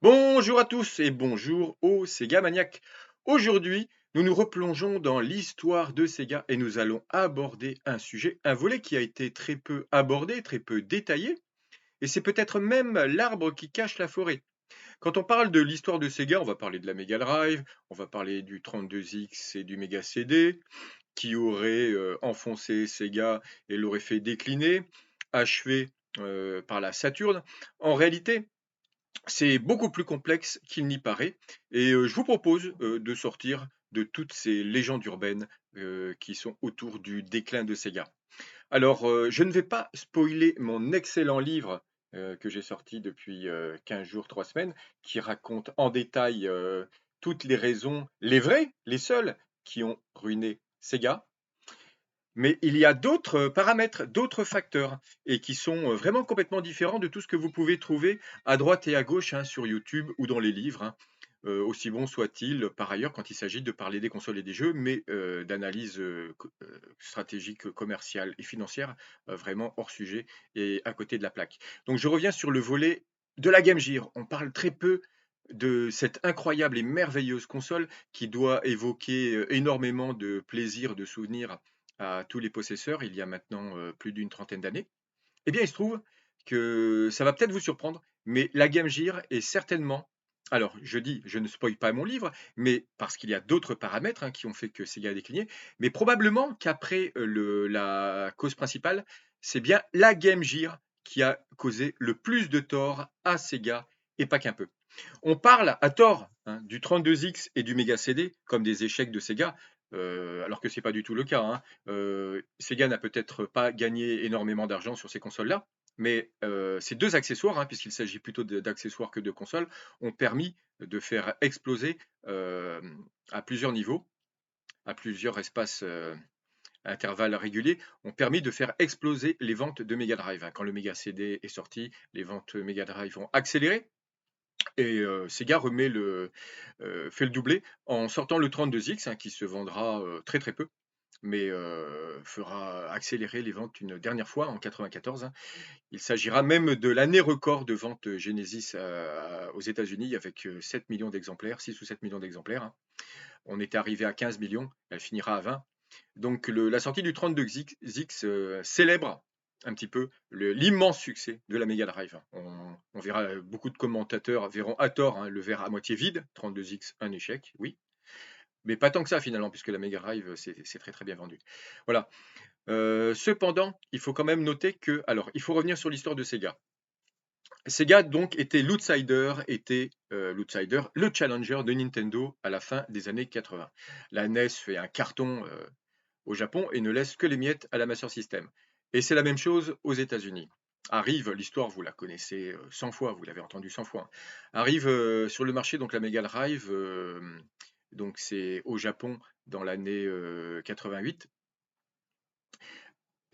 Bonjour à tous et bonjour aux Sega Maniacs. Aujourd'hui, nous nous replongeons dans l'histoire de Sega et nous allons aborder un sujet, un volet qui a été très peu abordé, très peu détaillé, et c'est peut-être même l'arbre qui cache la forêt. Quand on parle de l'histoire de Sega, on va parler de la Mega Drive, on va parler du 32X et du Mega CD, qui aurait enfoncé Sega et l'aurait fait décliner, achevé par la Saturn. En réalité, c'est beaucoup plus complexe qu'il n'y paraît et je vous propose, de sortir de toutes ces légendes urbaines, qui sont autour du déclin de Sega. Alors, je ne vais pas spoiler mon excellent livre, que j'ai sorti depuis, 15 jours, 3 semaines, qui raconte en détail, toutes les raisons, les vraies, les seules, qui ont ruiné Sega. Mais il y a d'autres paramètres, d'autres facteurs et qui sont, vraiment complètement différents de tout ce que vous pouvez trouver à droite et à gauche, hein, sur YouTube ou dans les livres, hein. Aussi bon soit-il, par ailleurs, quand il s'agit de parler des consoles et des jeux, mais, d'analyse, stratégique, commerciale et financière, vraiment hors sujet et à côté de la plaque. Donc je reviens sur le volet de la Game Gear. On parle très peu de cette incroyable et merveilleuse console qui doit évoquer, énormément de plaisir, de souvenirs à tous les possesseurs, il y a maintenant, plus d'une trentaine d'années. Eh bien, il se trouve que ça va peut-être vous surprendre, mais la Game Gear est certainement, alors je dis, je ne spoile pas mon livre, mais parce qu'il y a d'autres paramètres, hein, qui ont fait que Sega a décliné, mais probablement qu'après, la cause principale, c'est bien la Game Gear qui a causé le plus de tort à Sega et pas qu'un peu. On parle à tort, hein, du 32X et du Mega CD comme des échecs de Sega, alors que c'est pas du tout le cas, hein. Sega n'a peut-être pas gagné énormément d'argent sur ces consoles-là, mais ces 2 accessoires, hein, puisqu'il s'agit plutôt d'accessoires que de consoles, ont permis de faire exploser, à plusieurs niveaux, à plusieurs espaces, intervalles réguliers, ont permis de faire exploser les ventes de Mega Drive, hein. Quand le Mega CD est sorti, les ventes Mega Drive ont accéléré et Sega fait le doublé en sortant le 32X, hein, qui se vendra, très, très peu, mais fera accélérer les ventes une dernière fois en 94, hein. Il s'agira même de l'année record de vente Genesis, aux États-Unis avec, 7 millions d'exemplaires, 6 ou 7 millions d'exemplaires, hein. On était arrivé à 15 millions, elle finira à 20. Donc la sortie du 32X célèbre un petit peu l'immense succès de la Mega Drive. On verra, beaucoup de commentateurs verront à tort, hein, le verre à moitié vide, 32X un échec, oui, mais pas tant que ça finalement, puisque la Mega Drive c'est très très bien vendu. Voilà. Cependant, il faut quand même noter que, alors il faut revenir sur l'histoire de Sega. Sega donc était l'outsider, le challenger de Nintendo à la fin des années 80. La NES fait un carton, au Japon et ne laisse que les miettes à la Master System. Et c'est la même chose aux États-Unis. Arrive, l'histoire vous la connaissez 100 fois, vous l'avez entendu 100 fois, hein. Arrive sur le marché donc la Mega Drive, donc c'est au Japon dans l'année 88.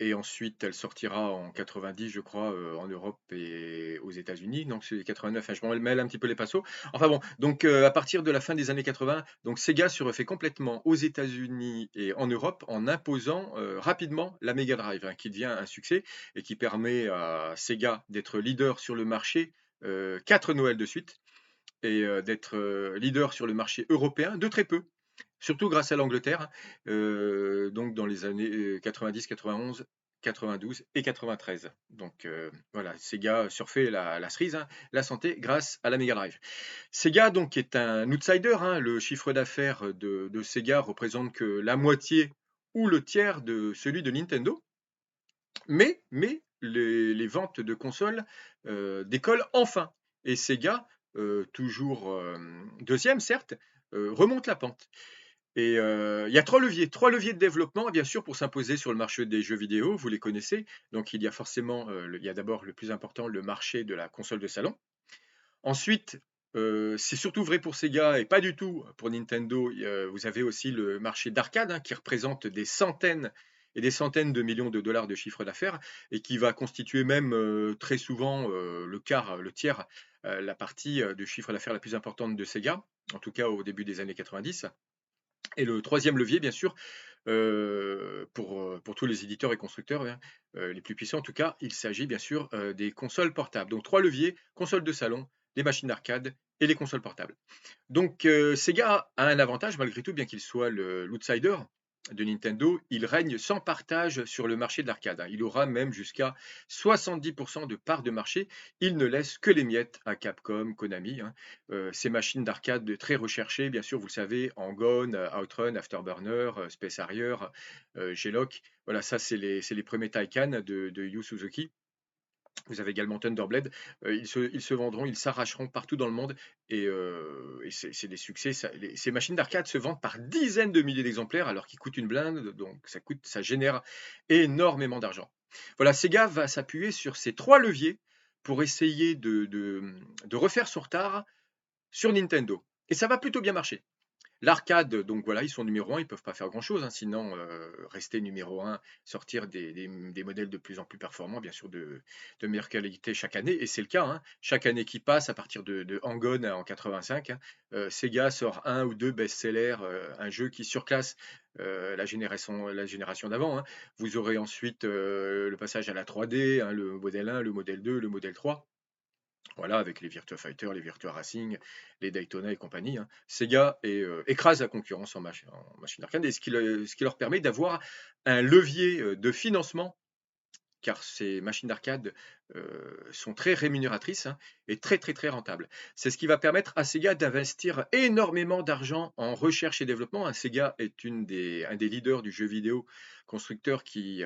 Et ensuite, elle sortira en 90, je crois, en Europe et aux États-Unis. Donc c'est 89, hein, je m'en mêle un petit peu les pinceaux. Enfin bon, donc à partir de la fin des années 80, donc Sega se refait complètement aux États-Unis et en Europe en imposant rapidement la Mega Drive, hein, qui devient un succès et qui permet à Sega d'être leader sur le marché 4 Noëls de suite et d'être leader sur le marché européen de très peu. Surtout grâce à l'Angleterre, hein, donc dans les années 90, 91, 92 et 93. Donc voilà, Sega surfait la cerise, hein, la santé grâce à la Mega Drive. Sega donc est un outsider, hein, le chiffre d'affaires de Sega représente que la moitié ou le tiers de celui de Nintendo, mais les ventes de consoles décollent enfin. Et Sega, toujours 2e certes, remonte la pente. Et il y a 3 leviers de développement, bien sûr, pour s'imposer sur le marché des jeux vidéo, vous les connaissez. Donc il y a forcément, il y a d'abord le plus important, le marché de la console de salon. Ensuite, c'est surtout vrai pour Sega et pas du tout pour Nintendo, vous avez aussi le marché d'arcade, hein, qui représente des centaines et des centaines de millions de dollars de chiffre d'affaires et qui va constituer même, très souvent, le quart, le tiers, la partie, de chiffre d'affaires la plus importante de Sega, en tout cas au début des années 90. Et le troisième levier, bien sûr, pour tous les éditeurs et constructeurs, hein, les plus puissants en tout cas, il s'agit bien sûr, des consoles portables. Donc 3 leviers, console de salon, les machines d'arcade et les consoles portables. Donc Sega a un avantage malgré tout, bien qu'il soit l'outsider de Nintendo, il règne sans partage sur le marché de l'arcade, hein. Il aura même jusqu'à 70% de part de marché. Il ne laisse que les miettes à Capcom, Konami, hein. Ces machines d'arcade très recherchées, bien sûr, vous le savez, Hang-On, Outrun, Afterburner, Space Harrier, G-Loc. Voilà, ça c'est les premiers Taikan de Yu Suzuki. Vous avez également Thunderblade. Ils se vendront, ils s'arracheront partout dans le monde et c'est des succès. Ces machines d'arcade se vendent par dizaines de milliers d'exemplaires alors qu'ils coûtent une blinde, donc ça génère énormément d'argent. Voilà, Sega va s'appuyer sur ces trois leviers pour essayer de refaire son retard sur Nintendo. Et ça va plutôt bien marcher. L'arcade, donc voilà, ils sont numéro 1, ils peuvent pas faire grand-chose, hein, sinon rester numéro 1, sortir des modèles de plus en plus performants, bien sûr de meilleure qualité chaque année, et c'est le cas, hein. Chaque année qui passe, à partir de Hang-On en 85, hein, Sega sort un ou deux best-sellers, un jeu qui surclasse la génération d'avant, hein. Vous aurez ensuite le passage à la 3D, hein, le modèle 1, le modèle 2, le modèle 3. Voilà, avec les Virtua Fighter, les Virtua Racing, les Daytona et compagnie, hein. Sega écrase la concurrence en machine d'arcade et ce qui leur permet d'avoir un levier de financement, car ces machines d'arcade sont très rémunératrices, hein, et très très très rentables. C'est ce qui va permettre à Sega d'investir énormément d'argent en recherche et développement, hein. Sega est un des leaders du jeu vidéo constructeur qui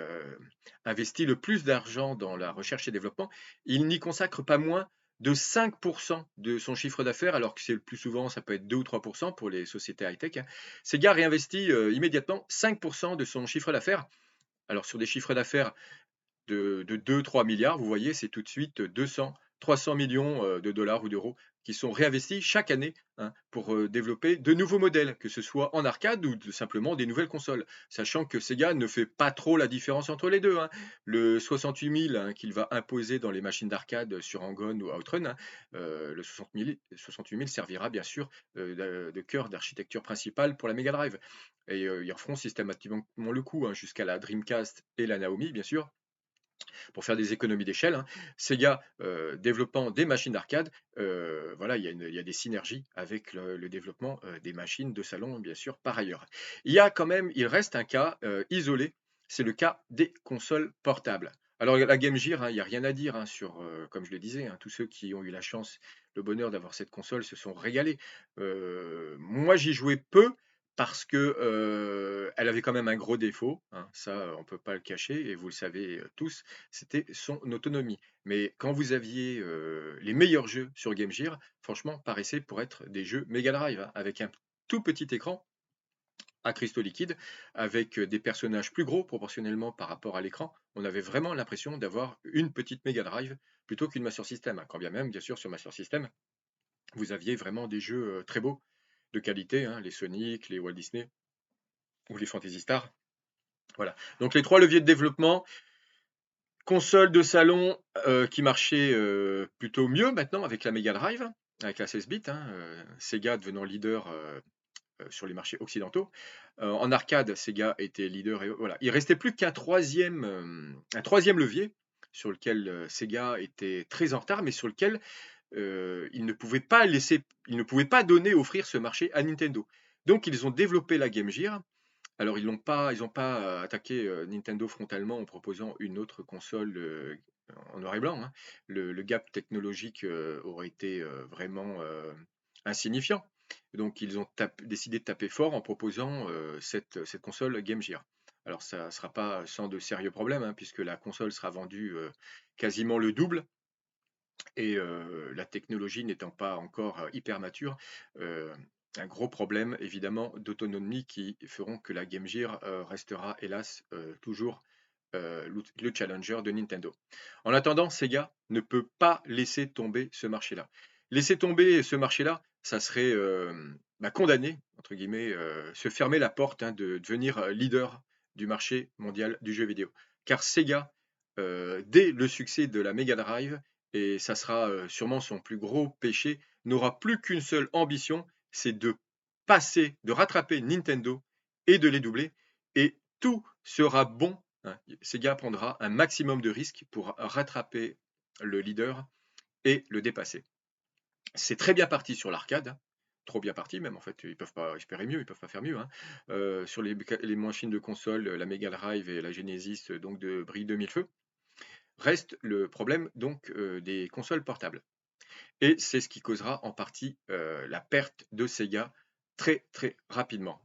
investit le plus d'argent dans la recherche et développement. Il n'y consacre pas moins de 5% de son chiffre d'affaires, alors que c'est le plus souvent, ça peut être 2 ou 3% pour les sociétés high-tech, hein. Sega réinvestit immédiatement 5% de son chiffre d'affaires. Alors sur des chiffres d'affaires de 2-3 milliards, vous voyez, c'est tout de suite 200-300 millions de dollars ou d'euros qui sont réinvestis chaque année, hein, pour développer de nouveaux modèles, que ce soit en arcade ou simplement des nouvelles consoles. Sachant que Sega ne fait pas trop la différence entre les deux, hein. Le 68 000, hein, qu'il va imposer dans les machines d'arcade sur Hang-On ou Outrun, hein, le 68 000 servira bien sûr de cœur d'architecture principale pour la Mega Drive. Et ils referont systématiquement le coup, hein, jusqu'à la Dreamcast et la Naomi, bien sûr, pour faire des économies d'échelle, hein. Sega développant des machines d'arcade, voilà, il y a des synergies avec le développement des machines de salon, bien sûr, par ailleurs. Il reste un cas isolé, c'est le cas des consoles portables. Alors la Game Gear, hein, il n'y a rien à dire, hein, sur, comme je le disais, hein, tous ceux qui ont eu la chance, le bonheur d'avoir cette console se sont régalés. Moi, j'y jouais peu, parce que elle avait quand même un gros défaut, hein, ça, on ne peut pas le cacher et vous le savez tous, c'était son autonomie. Mais quand vous aviez les meilleurs jeux sur Game Gear, franchement, paraissaient pour être des jeux Mega Drive, hein, avec un tout petit écran à cristaux liquides, avec des personnages plus gros proportionnellement par rapport à l'écran. On avait vraiment l'impression d'avoir une petite Mega Drive plutôt qu'une Master System, hein. Quand bien même, bien sûr, sur Master System, vous aviez vraiment des jeux très beaux, de qualité, hein, les Sonic, les Walt Disney ou les Fantasy Star. Voilà. Donc les trois leviers de développement, console de salon qui marchait plutôt mieux maintenant avec la Mega Drive, avec la 16 bits, hein, Sega devenant leader sur les marchés occidentaux. En arcade, Sega était leader et voilà. Il restait plus qu'un troisième levier sur lequel Sega était très en retard, mais sur lequel il ne pouvait pas offrir ce marché à Nintendo. Donc ils ont développé la Game Gear. Alors ils ont pas attaqué Nintendo frontalement en proposant une autre console en noir et blanc, hein. Le gap technologique aurait été vraiment insignifiant. Donc ils ont décidé de taper fort en proposant cette console Game Gear. Alors ça ne sera pas sans de sérieux problèmes, hein, puisque la console sera vendue quasiment le double et la technologie n'étant pas encore hyper mature, un gros problème évidemment d'autonomie qui feront que la Game Gear restera hélas toujours le challenger de Nintendo. En attendant, Sega ne peut pas laisser tomber ce marché-là. Laisser tomber ce marché-là, ça serait condamner, entre guillemets, se fermer la porte, hein, de devenir leader du marché mondial du jeu vidéo. Car Sega, dès le succès de la Mega Drive, et ça sera sûrement son plus gros péché, n'aura plus qu'une seule ambition, c'est de rattraper Nintendo et de les doubler, et tout sera bon, hein. Sega prendra un maximum de risques pour rattraper le leader et le dépasser. C'est très bien parti sur l'arcade, hein, trop bien parti même en fait, ils peuvent pas espérer mieux, ils peuvent pas faire mieux, hein. Sur les machines de console, la Mega Drive et la Genesis, donc de brillent de mille feux. Reste le problème donc, des consoles portables et c'est ce qui causera en partie, la perte de Sega très, très rapidement.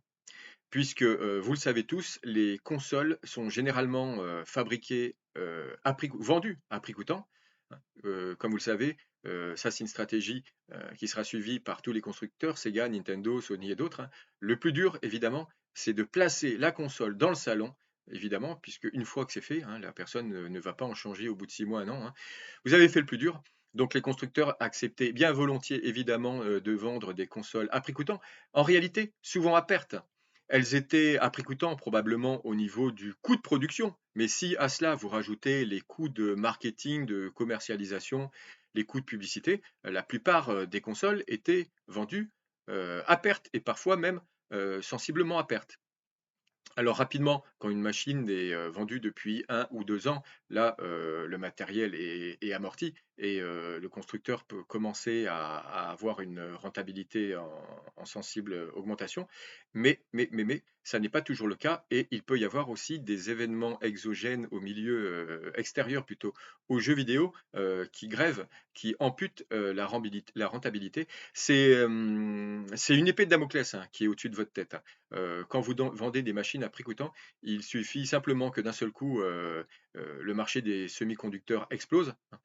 Puisque, vous le savez tous, les consoles sont généralement, fabriquées, à prix vendues à prix coûtant, hein. Comme vous le savez, ça c'est une stratégie, qui sera suivie par tous les constructeurs, Sega, Nintendo, Sony et d'autres, hein. Le plus dur évidemment, c'est de placer la console dans le salon, évidemment, puisque une fois que c'est fait, hein, la personne ne va pas en changer au bout de 6 mois, 1 an, hein. Vous avez fait le plus dur, donc les constructeurs acceptaient bien volontiers évidemment, de vendre des consoles à prix coûtant. En réalité, souvent à perte. Elles étaient à prix coûtant probablement au niveau du coût de production, mais si à cela vous rajoutez les coûts de marketing, de commercialisation, les coûts de publicité, la plupart, des consoles étaient vendues, à perte et parfois même, sensiblement à perte. Alors rapidement, quand une machine est, vendue depuis 1 ou 2 ans, là, le matériel est amorti et le constructeur peut commencer à avoir une rentabilité en sensible, augmentation. Mais ça n'est pas toujours le cas et il peut y avoir aussi des événements exogènes au milieu, extérieur plutôt, aux jeux vidéo, qui grèvent, qui amputent, la rentabilité. C'est une épée de Damoclès, hein, qui est au-dessus de votre tête, hein. Quand vous vendez des machines à prix coûtant, il suffit simplement que d'un seul coup, le marché des semi-conducteurs explose, hein,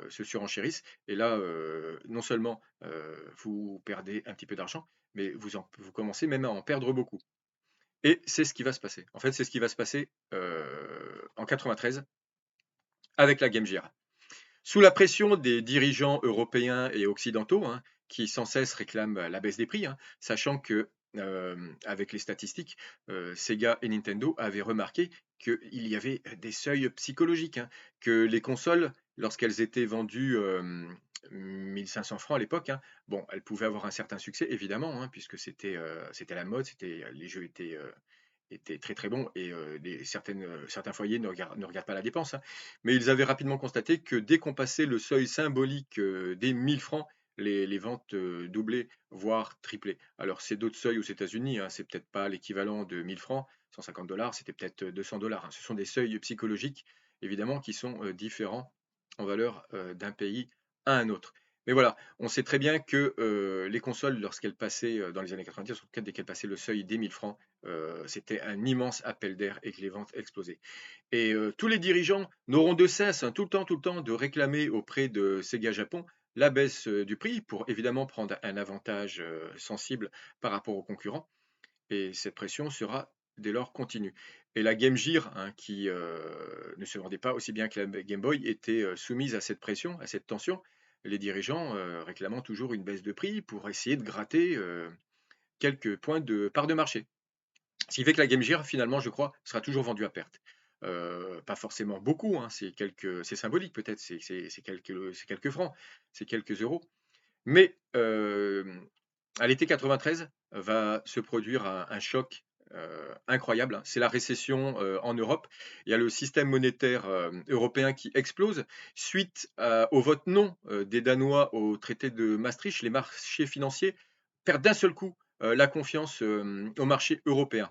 se surenchérisse et là, non seulement, vous perdez un petit peu d'argent, mais vous commencez même à en perdre beaucoup et c'est ce qui va se passer. En fait, c'est ce qui va se passer, en 93 avec la Game Gear. Sous la pression des dirigeants européens et occidentaux, hein, qui sans cesse réclament la baisse des prix, hein, sachant que, avec les statistiques, Sega et Nintendo avaient remarqué qu'il y avait des seuils psychologiques, hein, que les consoles, lorsqu'elles étaient vendues 1500 francs à l'époque, hein, bon, elles pouvaient avoir un certain succès évidemment, hein, puisque c'était la mode, les jeux étaient très très bons et certains foyers ne regardent pas la dépense, hein. Mais ils avaient rapidement constaté que dès qu'on passait le seuil symbolique des 1000 francs, les ventes doublaient, voire triplaient. Alors c'est d'autres seuils aux États-Unis, hein, c'est peut-être pas l'équivalent de 1000 francs, 150 $, c'était peut-être 200 $, hein. Ce sont des seuils psychologiques, évidemment, qui sont différents en valeur d'un pays à un autre. Mais voilà, on sait très bien que les consoles, lorsqu'elles passaient dans les années 90, en tout cas dès qu'elles passaient le seuil des 1000 francs, c'était un immense appel d'air et que les ventes explosaient. Et tous les dirigeants n'auront de cesse, hein, tout le temps, de réclamer auprès de Sega Japon la baisse du prix pour évidemment prendre un avantage sensible par rapport aux concurrents. Et cette pression sera dès lors continue. Et la Game Gear, hein, qui ne se vendait pas aussi bien que la Game Boy, était soumise à cette pression, à cette tension. Les dirigeants réclamant toujours une baisse de prix pour essayer de gratter quelques points de part de marché. Ce qui fait que la Game Gear, finalement, je crois, sera toujours vendue à perte. Pas forcément beaucoup, hein, c'est symbolique peut-être, c'est quelques francs, c'est quelques euros. Mais à l'été 93 va se produire un choc incroyable, hein. C'est la récession en Europe. Il y a le système monétaire européen qui explose suite au vote non des Danois au traité de Maastricht. Les marchés financiers perdent d'un seul coup la confiance au marché européen.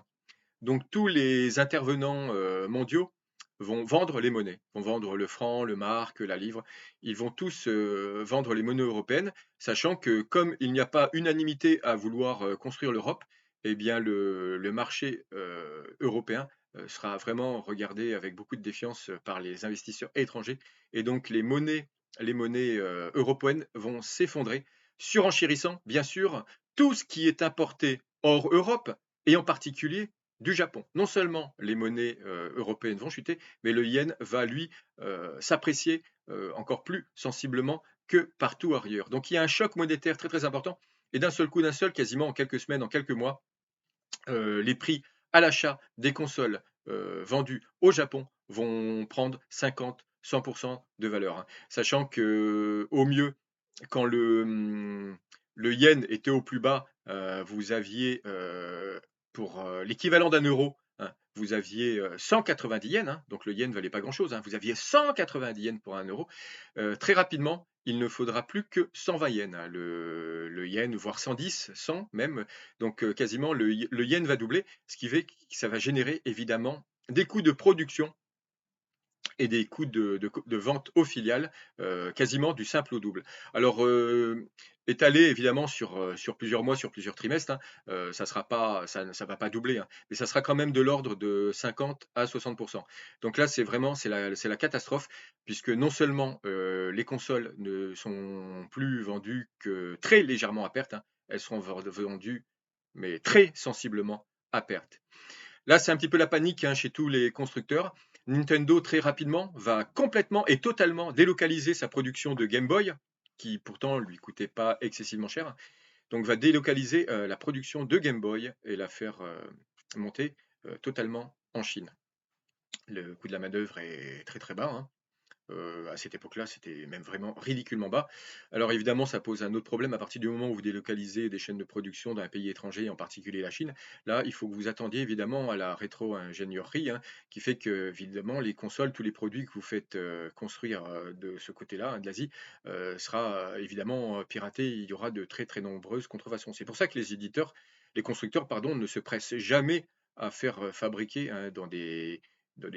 Donc tous les intervenants mondiaux vont vendre les monnaies, vont vendre le franc, le mark, la livre. Ils vont tous vendre les monnaies européennes, sachant que comme il n'y a pas unanimité à vouloir construire l'Europe, eh bien le marché européen sera vraiment regardé avec beaucoup de défiance par les investisseurs étrangers. Et donc les monnaies européennes vont s'effondrer, surenchérissant bien sûr tout ce qui est importé hors Europe, et en particulier du Japon. Non seulement les monnaies européennes vont chuter, mais le yen va, lui, s'apprécier encore plus sensiblement que partout ailleurs. Donc il y a un choc monétaire très très important, et d'un seul coup, d'un seul, quasiment en quelques semaines, en quelques mois, les prix à l'achat des consoles vendues au Japon vont prendre 50-100% de valeur, hein. Sachant que au mieux, quand le yen était au plus bas, vous aviez pour l'équivalent d'un euro, hein, vous aviez 190 yens, hein, donc le yen valait pas grand-chose, hein, vous aviez 190 yens pour un euro. Très rapidement, il ne faudra plus que 120 yens, hein, le yen, voire 110, 100 même. Donc quasiment le yen va doubler, ce qui fait que ça va générer évidemment des coûts de production et des coûts de vente aux filiales, quasiment du simple au double. Alors, étalé évidemment sur plusieurs mois, sur plusieurs trimestres, hein, ça sera pas ça va pas doubler, hein, mais ça sera quand même de l'ordre de 50 à 60. Donc là, c'est la catastrophe puisque non seulement, les consoles ne sont plus vendues que très légèrement à perte, hein, elles seront vendues, mais très sensiblement à perte. Là, c'est un petit peu la panique, hein, chez tous les constructeurs. Nintendo, très rapidement, va complètement et totalement délocaliser sa production de Game Boy, qui pourtant lui coûtait pas excessivement cher. Donc, va délocaliser la production de Game Boy et la faire monter totalement en Chine. Le coût de la main-d'œuvre est très très bas, hein. À cette époque-là, c'était même vraiment ridiculement bas. Alors évidemment, ça pose un autre problème à partir du moment où vous délocalisez des chaînes de production d'un pays étranger, en particulier la Chine. Là, il faut que vous attendiez évidemment à la rétro-ingénierie, hein, qui fait que évidemment les consoles, tous les produits que vous faites construire de ce côté-là, hein, de l'Asie, sera évidemment piraté. Il y aura de très très nombreuses contrefaçons. C'est pour ça que les constructeurs, pardon, ne se pressent jamais à faire fabriquer, hein, dans des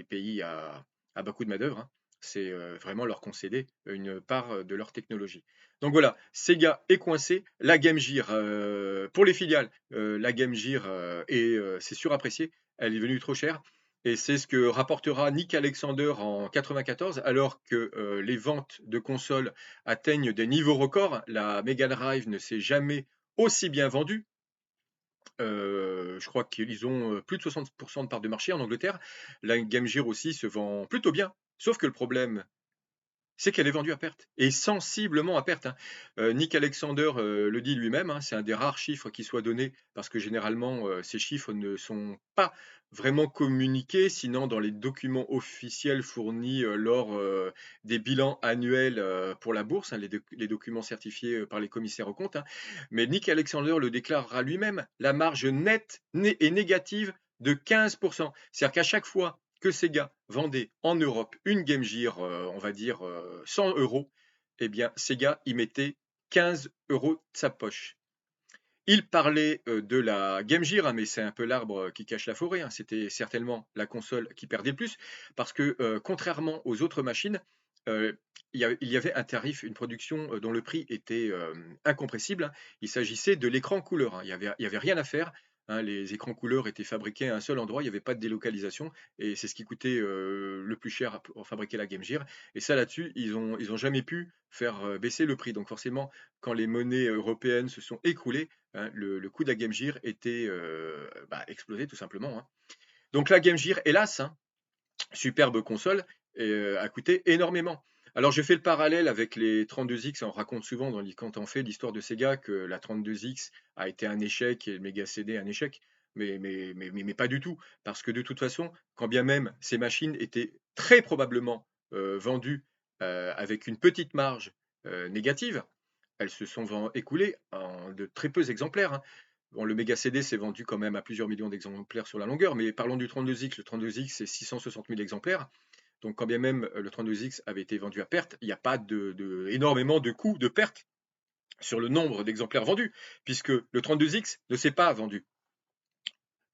pays à bas coût de main-d'œuvre, hein. C'est vraiment leur concéder une part de leur technologie. Donc voilà, Sega est coincé. La Game Gear, pour les filiales, la Game Gear c'est surapprécié. Elle est venue trop chère. Et c'est ce que rapportera Nick Alexander en 94, alors que les ventes de consoles atteignent des niveaux records. La Mega Drive ne s'est jamais aussi bien vendue. Je crois qu'ils ont plus de 60% de part de marché en Angleterre. La Game Gear aussi se vend plutôt bien. Sauf que le problème, c'est qu'elle est vendue à perte et sensiblement à perte, hein. Nick Alexander le dit lui-même, hein, c'est un des rares chiffres qui soit donné parce que généralement ces chiffres ne sont pas vraiment communiqués, sinon dans les documents officiels fournis lors des bilans annuels pour la bourse, hein, les documents certifiés par les commissaires aux comptes, hein. Mais Nick Alexander le déclarera lui-même, la marge nette est négative de 15%. C'est-à-dire qu'à chaque fois que Sega vendait en Europe une Game Gear, on va dire 100 euros, eh bien Sega y mettait 15 euros de sa poche. Il parlait de la Game Gear, hein, mais c'est un peu l'arbre qui cache la forêt, hein. C'était certainement la console qui perdait le plus, parce que contrairement aux autres machines, il y avait un tarif, une production dont le prix était incompressible, hein. Il s'agissait de l'écran couleur, hein. Il y avait rien à faire, hein. Les écrans couleurs étaient fabriqués à un seul endroit, il n'y avait pas de délocalisation, et c'est ce qui coûtait le plus cher pour fabriquer la Game Gear. Et ça, là-dessus, ils ont jamais pu faire baisser le prix. Donc forcément, quand les monnaies européennes se sont écroulées, hein, le coût de la Game Gear était explosé tout simplement, hein. Donc la Game Gear, hélas, hein, superbe console, a coûté énormément. Alors je fais le parallèle avec les 32X, on raconte souvent quand on fait l'histoire de Sega que la 32X a été un échec et le Mega CD un échec, mais pas du tout, parce que de toute façon, quand bien même ces machines étaient très probablement vendues avec une petite marge négative, elles se sont écoulées en de très peu exemplaires, hein. Bon, le Mega CD s'est vendu quand même à plusieurs millions d'exemplaires sur la longueur, mais parlons du 32X. Le 32X, c'est 660 000 exemplaires. Donc, quand bien même le 32X avait été vendu à perte, il n'y a pas énormément de coûts de perte sur le nombre d'exemplaires vendus, puisque le 32X ne s'est pas vendu.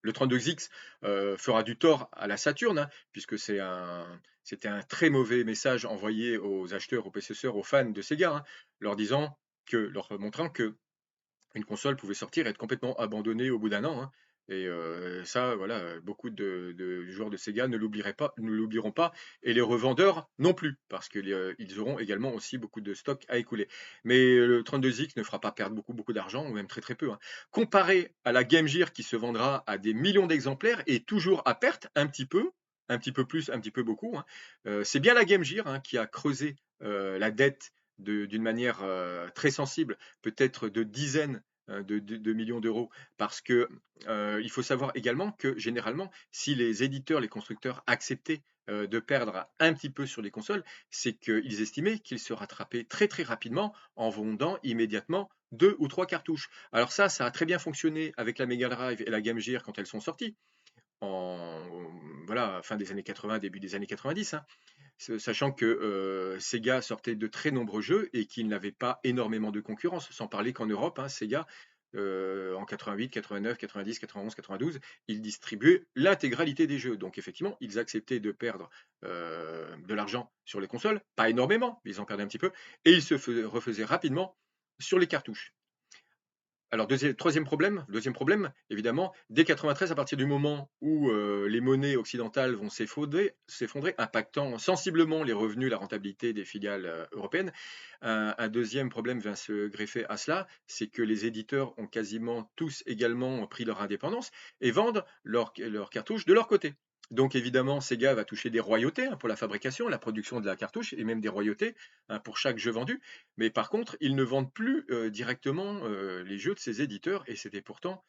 Le 32X fera du tort à la Saturn, hein, puisque c'était un très mauvais message envoyé aux acheteurs, aux possesseurs, aux fans de Sega, hein, leur montrant que une console pouvait sortir et être complètement abandonnée au bout d'un an, hein. Et ça, voilà, beaucoup de joueurs de Sega ne l'oublieront pas, et les revendeurs non plus, parce qu'ils auront également aussi beaucoup de stock à écouler. Mais le 32X ne fera pas perdre beaucoup, beaucoup d'argent, ou même très très peu, hein. Comparé à la Game Gear qui se vendra à des millions d'exemplaires et toujours à perte, un petit peu plus, un petit peu beaucoup, hein. C'est bien la Game Gear, hein, qui a creusé la dette d'une manière très sensible, peut-être de dizaines de millions d'euros, parce que il faut savoir également que généralement, si les éditeurs, les constructeurs acceptaient de perdre un petit peu sur les consoles, c'est qu'ils estimaient qu'ils se rattrapaient très très rapidement en vendant immédiatement deux ou trois cartouches. Alors ça a très bien fonctionné avec la Mega Drive et la Game Gear quand elles sont sorties, en voilà, fin des années 80, début des années 90, hein. sachant que Sega sortait de très nombreux jeux et qu'il n'avait pas énormément de concurrence, sans parler qu'en Europe, hein, Sega, en 88, 89, 90, 91, 92, ils distribuaient l'intégralité des jeux. Donc effectivement, ils acceptaient de perdre de l'argent sur les consoles, pas énormément, mais ils en perdaient un petit peu, et ils se refaisaient rapidement sur les cartouches. Alors, deuxième problème, évidemment, dès 93, à partir du moment où les monnaies occidentales vont s'effondrer, impactant sensiblement les revenus, la rentabilité des filiales européennes, un deuxième problème vient se greffer à cela, c'est que les éditeurs ont quasiment tous également pris leur indépendance et vendent leurs cartouches de leur côté. Donc évidemment, Sega va toucher des royautés, hein, pour la fabrication, la production de la cartouche et même des royautés, hein, pour chaque jeu vendu. Mais par contre, ils ne vendent plus directement les jeux de ces éditeurs et c'était pourtant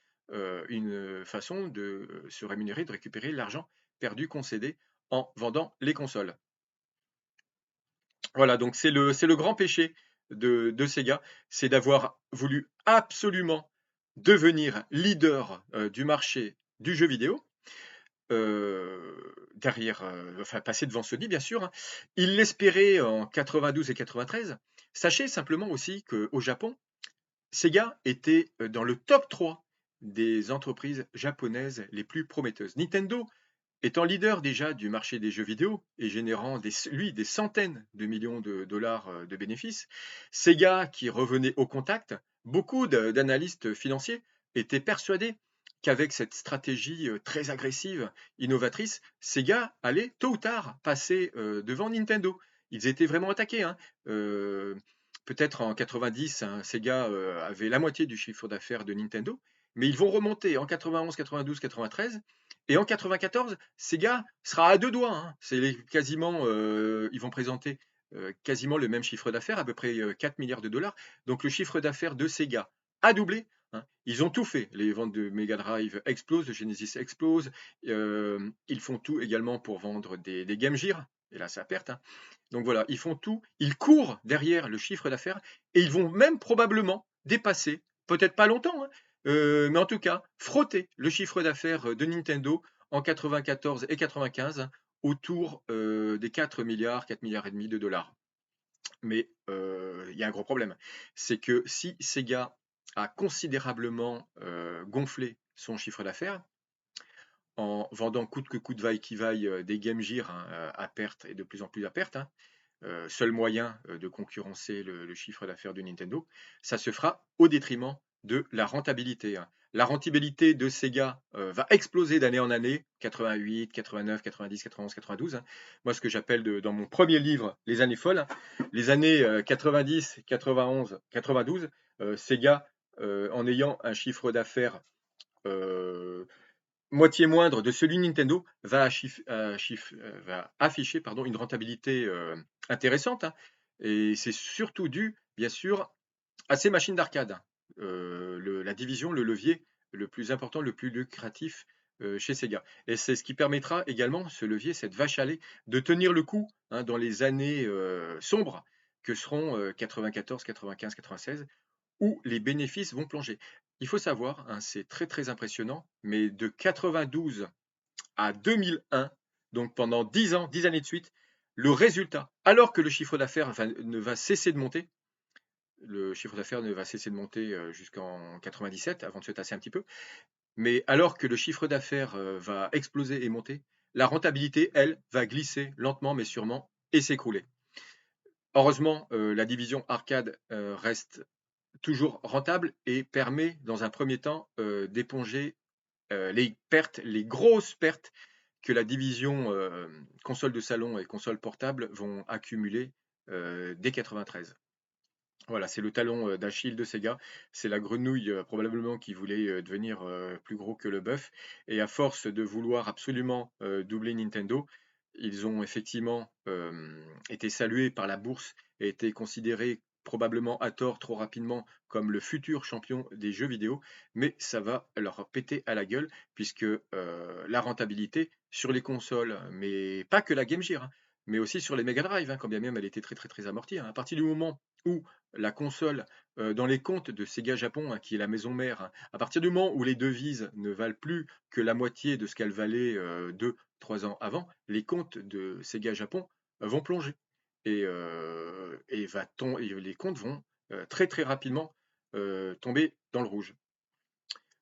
une façon de se rémunérer, de récupérer l'argent perdu, concédé en vendant les consoles. Voilà, donc c'est le grand péché de Sega, c'est d'avoir voulu absolument devenir leader du marché du jeu vidéo, derrière, enfin passer devant Sony bien sûr, hein. Ils l'espéraient en 92 et 93. Sachez simplement aussi qu'au Japon, Sega était dans le top 3 des entreprises japonaises les plus prometteuses. Nintendo étant leader déjà du marché des jeux vidéo et générant des centaines de millions de dollars de bénéfices, Sega qui revenait au contact, beaucoup d'analystes financiers étaient persuadés qu'avec cette stratégie très agressive, innovatrice, Sega allait tôt ou tard passer devant Nintendo. Ils étaient vraiment attaqués, hein. Euh, Peut-être en 90, hein, Sega avait la moitié du chiffre d'affaires de Nintendo, mais ils vont remonter en 91, 92, 93 et en 94, Sega sera à deux doigts, hein. Quasiment, ils vont présenter quasiment le même chiffre d'affaires, à peu près 4 milliards de dollars. Donc le chiffre d'affaires de Sega a doublé, hein. Ils ont tout fait. Les ventes de Mega Drive explosent, de Genesis explosent. Ils font tout également pour vendre des Game Gear. Et là, c'est à perte, hein. Donc voilà, ils font tout. Ils courent derrière le chiffre d'affaires et ils vont même probablement dépasser, peut-être pas longtemps, hein, mais en tout cas, frotter le chiffre d'affaires de Nintendo en 94 et 95 autour des 4 milliards, 4 milliards et demi de dollars. Mais il y a un gros problème, c'est que si Sega a considérablement gonflé son chiffre d'affaires en vendant coûte que coûte, vaille qui vaille, des Game Gear, hein, à perte et de plus en plus à perte, hein, seul moyen de concurrencer le chiffre d'affaires de Nintendo, ça se fera au détriment de la rentabilité, hein. La rentabilité de Sega va exploser d'année en année, 88, 89, 90, 91, 92, hein. Moi, ce que j'appelle dans mon premier livre les années folles, hein, les années 90, 91, 92, Sega, en ayant un chiffre d'affaires euh, moitié moindre de celui de Nintendo va afficher pardon, une rentabilité intéressante, hein. Et c'est surtout dû, bien sûr, à ces machines d'arcade, hein. La division, le levier le plus important, le plus lucratif chez Sega. Et c'est ce qui permettra également, ce levier, cette vache à lait, de tenir le coup, hein, dans les années sombres que seront 94, 95, 96, où les bénéfices vont plonger. Il faut savoir, hein, c'est très très impressionnant, mais de 92 à 2001, donc pendant 10 ans, 10 années de suite, le résultat, alors que le chiffre d'affaires ne va cesser de monter, le chiffre d'affaires ne va cesser de monter jusqu'en 97, avant de se tasser un petit peu, mais alors que le chiffre d'affaires va exploser et monter, la rentabilité, elle, va glisser lentement mais sûrement et s'écrouler. Heureusement, la division arcade reste toujours rentable et permet, dans un premier temps, d'éponger les pertes, les grosses pertes que la division console de salon et console portable vont accumuler dès 93. Voilà, c'est le talon d'Achille de Sega. C'est la grenouille probablement qui voulait devenir plus gros que le bœuf. Et à force de vouloir absolument doubler Nintendo, ils ont effectivement été salués par la bourse et été considérés probablement à tort trop rapidement comme le futur champion des jeux vidéo, mais ça va leur péter à la gueule puisque la rentabilité sur les consoles, mais pas que la Game Gear, hein, mais aussi sur les Mega Drive, hein, quand bien même elle était très très très amortie, hein. À partir du moment où la console, dans les comptes de Sega Japon, hein, qui est la maison mère, hein, à partir du moment où les devises ne valent plus que la moitié de ce qu'elles valaient 2-3 ans avant, les comptes de Sega Japon vont plonger et les comptes vont très très rapidement tomber dans le rouge.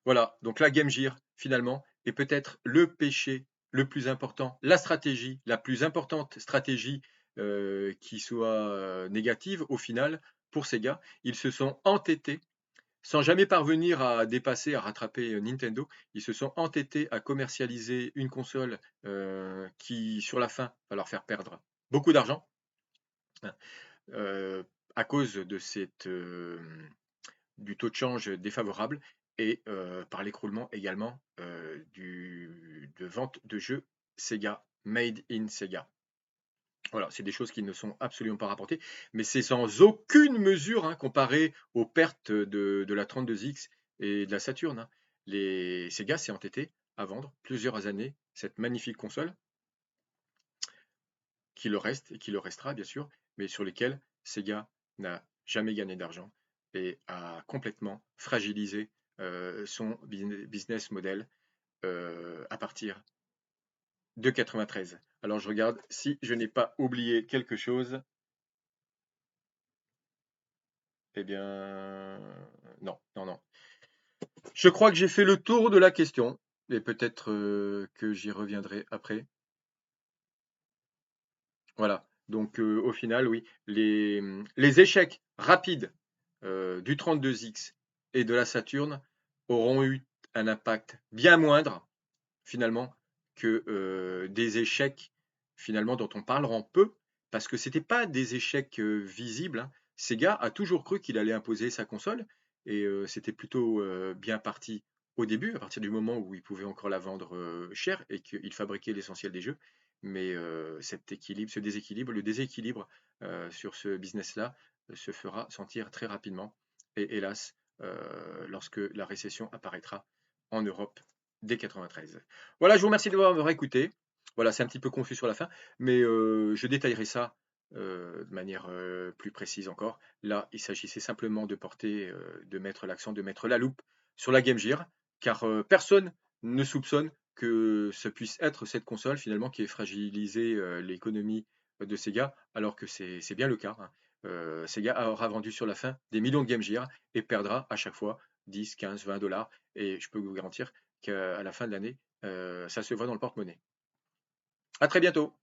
Voilà, donc la Game Gear, finalement, est peut-être le péché le plus important, la stratégie, la plus importante stratégie qui soit négative au final pour Sega. Ils se sont entêtés, sans jamais parvenir à dépasser, à rattraper Nintendo, ils se sont entêtés à commercialiser une console qui, sur la fin, va leur faire perdre beaucoup d'argent euh, à cause de du taux de change défavorable et par l'écroulement également de vente de jeux Sega, Made in Sega. Voilà, c'est des choses qui ne sont absolument pas rapportées, mais c'est sans aucune mesure hein, comparé aux pertes de la 32X et de la Saturn. Hein. Sega s'est entêté à vendre plusieurs années cette magnifique console, qui le reste et qui le restera bien sûr, mais sur lesquelles Sega n'a jamais gagné d'argent et a complètement fragilisé son business model à partir de 93. Alors je regarde si je n'ai pas oublié quelque chose. Eh bien, non, non, non. Je crois que j'ai fait le tour de la question et peut-être que j'y reviendrai après. Voilà. Donc au final, oui, les échecs rapides du 32X et de la Saturn auront eu un impact bien moindre finalement que des échecs finalement dont on parlera peu parce que c'était pas des échecs visibles. Hein. Sega a toujours cru qu'il allait imposer sa console et c'était plutôt bien parti au début, à partir du moment où il pouvait encore la vendre cher et qu'il fabriquait l'essentiel des jeux. Mais cet équilibre, ce déséquilibre, le déséquilibre sur ce business-là se fera sentir très rapidement. Et hélas, lorsque la récession apparaîtra en Europe dès 93. Voilà, je vous remercie de m'avoir écouté. Voilà, c'est un petit peu confus sur la fin, mais je détaillerai ça de manière plus précise encore. Là, il s'agissait simplement de porter, de mettre l'accent, de mettre la loupe sur la Game Gear, car personne ne soupçonne que ce puisse être cette console finalement qui ait fragilisé l'économie de Sega, alors que c'est bien le cas. Hein. Sega aura vendu sur la fin des millions de Game Gear et perdra à chaque fois 10, 15, 20 dollars. Et je peux vous garantir qu'à la fin de l'année, ça se voit dans le porte-monnaie. À très bientôt.